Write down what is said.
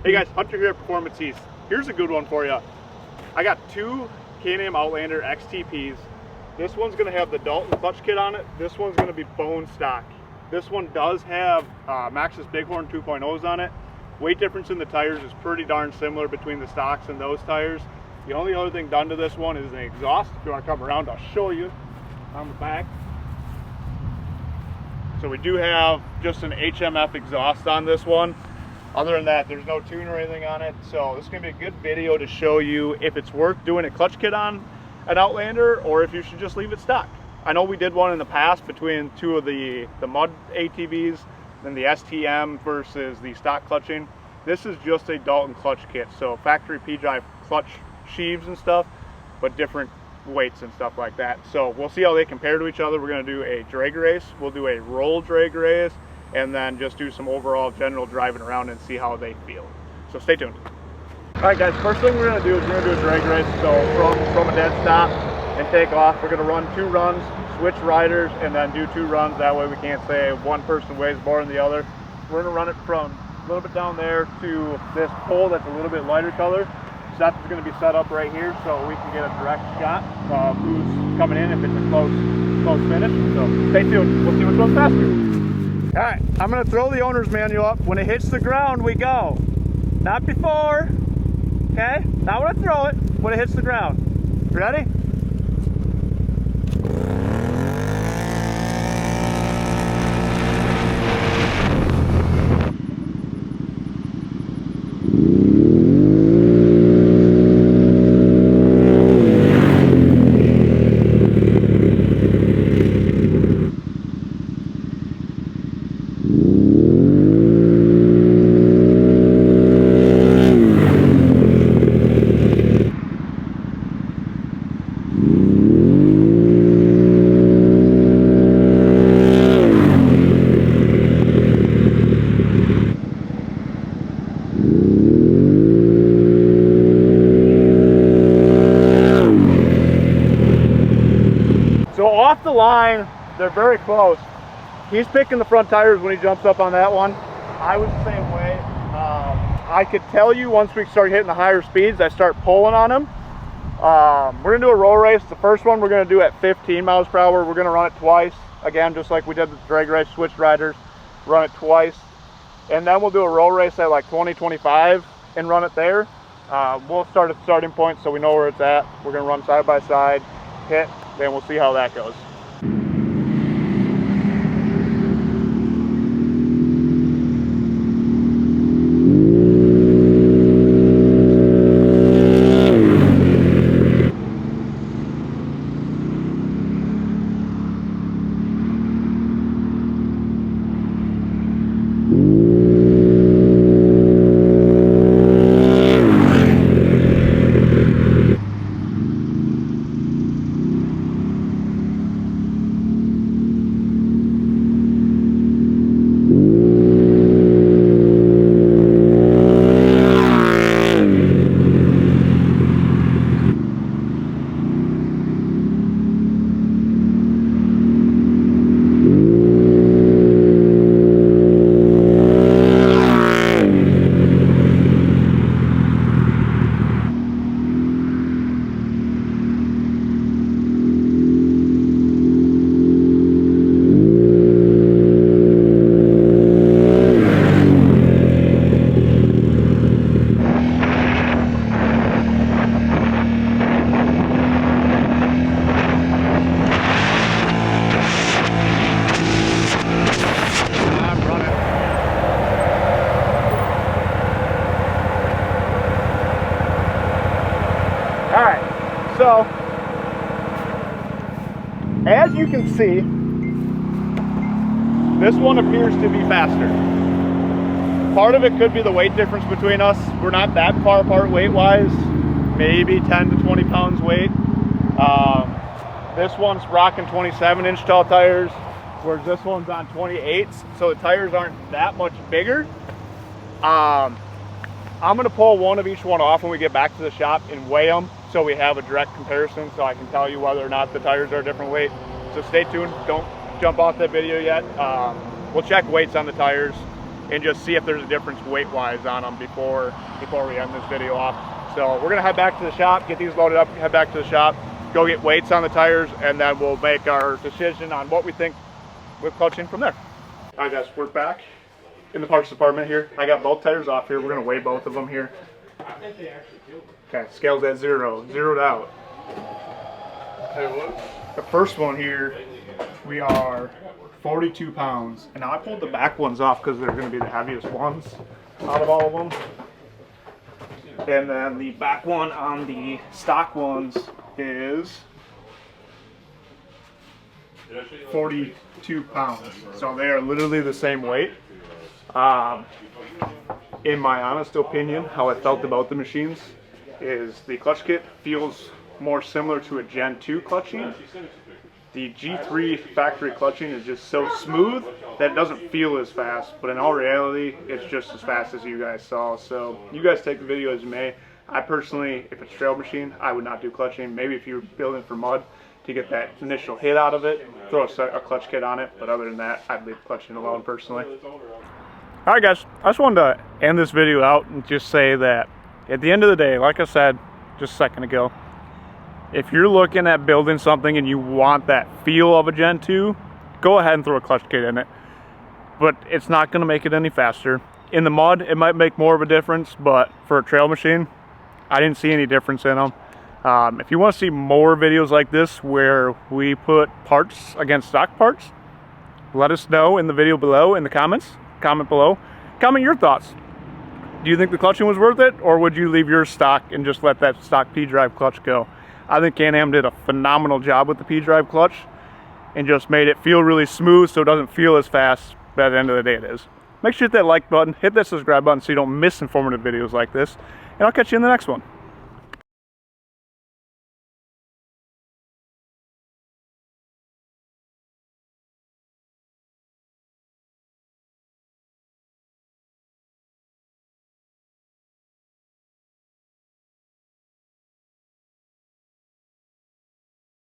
Hey guys, Hunter here at Performance East. Here's a good one for you. I got two Can-Am Outlander XTPs. This one's going to have the Dalton clutch kit on it. This one's going to be bone stock. This one does have Maxxis Bighorn 2.0s on it. Weight difference in the tires is pretty darn similar between the stocks and those tires. The only other thing done to this one is an exhaust. If you want to come around, I'll show you on the back. So we do have just an HMF exhaust on this one. Other than that, there's no tune or anything on it. So this is going to be a good video to show you if it's worth doing a clutch kit on an Outlander or if you should just leave it stock. I know we did one in the past between two of the mud ATVs and the STM versus the stock clutching. This is just a Dalton clutch kit. So factory P-drive clutch sheaves and stuff, but different weights and stuff like that. So we'll see how they compare to each other. We're going to do a drag race. We'll do a roll drag race, and then just do some overall general driving around and see how they feel. So stay tuned. All right guys, first thing we're going to do is we're going to do a drag race. So from a dead stop and take off, we're going to run 2 runs, switch riders, and then do 2 runs. That way we can't say one person weighs more than the other. We're going to run it from a little bit down there to this pole that's a little bit lighter color. So that's going to be set up right here so we can get a direct shot of who's coming in if it's a close finish. So stay tuned. We'll see which one's faster. All right, I'm going to throw the owner's manual up. When it hits the ground, we go. Not before. Okay? Not when I throw it. When it hits the ground. Ready? So off the line, they're very close. He's picking the front tires when he jumps up on that one. I was the same way. I could tell you once we start hitting the higher speeds, I start pulling on him. We're gonna do a roll race. The first one we're gonna do at 15 miles per hour. We're gonna run it twice. Again, just like we did the drag race, switch riders, run it twice. And then we'll do a roll race at like 20, 25 and run it there. We'll start at the starting point so we know where it's at. We're gonna run side by side, hit, then we'll see how that goes. So, as you can see, this one appears to be faster. Part of it could be the weight difference between us. We're not that far apart weight-wise, maybe 10 to 20 pounds weight. This one's rocking 27-inch tall tires, whereas this one's on 28s, so the tires aren't that much bigger. I'm gonna pull one of each one off when we get back to the shop and weigh them so we have a direct comparison so I can tell you whether or not the tires are a different weight. So stay tuned, don't jump off that video yet. We'll check weights on the tires and just see if there's a difference weight-wise on them before we end this video off. So we're gonna head back to the shop, get these loaded up, head back to the shop, go get weights on the tires, and then we'll make our decision on what we think with clutching from there. All right guys, we're back in the parts department here. I got both tires off here. We're gonna weigh both of them here. Okay, scale's at zero, zeroed out. The first one here, we are 42 pounds. And now I pulled the back ones off because they're gonna be the heaviest ones out of all of them. And then the back one on the stock ones is 42 pounds. So they are literally the same weight. In my honest opinion, how I felt about the machines is the clutch kit feels more similar to a Gen 2 clutching. The G3 factory clutching is just so smooth that it doesn't feel as fast, but in all reality, it's just as fast as you guys saw. So you guys take the video as you may. I personally, if it's trail machine, I would not do clutching. Maybe if you're building for mud to get that initial hit out of it, throw a clutch kit on it. But other than that, I'd leave clutching alone personally. All right guys, I just wanted to end this video out and just say that at the end of the day, like I said just a second ago, if you're looking at building something and you want that feel of a Gen 2, go ahead and throw a clutch kit in it. But it's not going to make it any faster. In the mud, it might make more of a difference, but for a trail machine, I didn't see any difference in them. If you want to see more videos like this where we put parts against stock parts, let us know in the video below, in the comments. Comment below. Comment your thoughts. Do you think the clutching was worth it, or would you leave your stock and just let that stock P-drive clutch go? I think Can-Am did a phenomenal job with the P-drive clutch and just made it feel really smooth so it doesn't feel as fast, but at the end of the day it is. Make sure you hit that like button, hit that subscribe button so you don't miss informative videos like this, and I'll catch you in the next one.